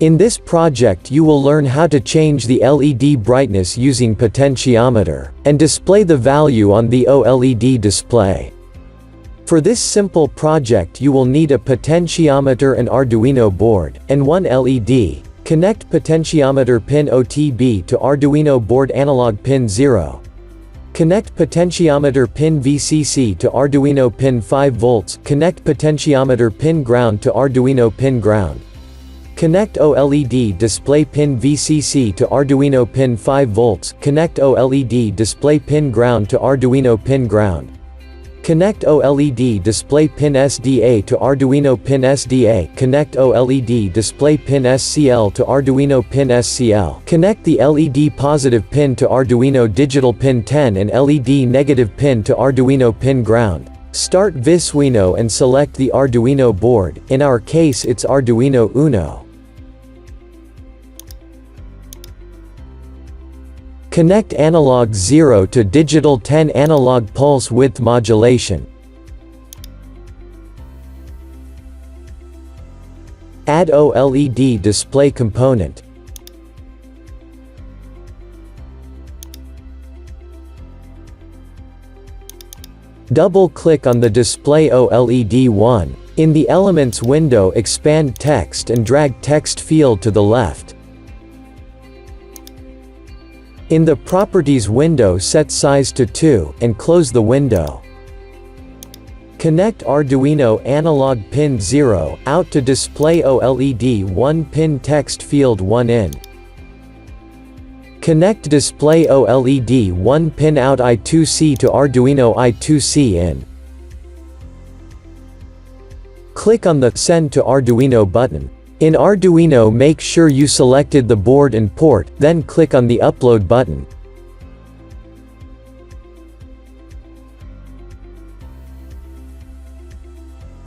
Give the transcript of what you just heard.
In this project you will learn how to change the LED brightness using potentiometer, and display the value on the OLED display. For this simple project you will need a potentiometer and Arduino board, and one LED. Connect potentiometer pin OTB to Arduino board analog pin 0. Connect potentiometer pin VCC to Arduino pin 5 volts. Connect potentiometer pin ground to Arduino pin ground. Connect OLED display pin VCC to Arduino pin 5 volts. Connect OLED display pin ground to Arduino pin ground. Connect OLED display pin SDA to Arduino pin SDA. Connect OLED display pin SCL to Arduino pin SCL. Connect the LED positive pin to Arduino digital pin 10 and LED negative pin to Arduino pin ground. Start Visuino and select the Arduino board. In our case it's Arduino Uno. Connect analog 0 to digital 10 analog pulse width modulation. Add OLED display component. Double-click on the display OLED 1. In the Elements window expand text and drag text field to the left. In the Properties window set size to 2, and close the window. Connect Arduino analog pin 0 out to display OLED 1 pin text field 1 in. Connect display OLED 1 pin out I2C to Arduino I2C in. Click on the Send to Arduino button. In Arduino make sure you selected the board and port, then click on the Upload button.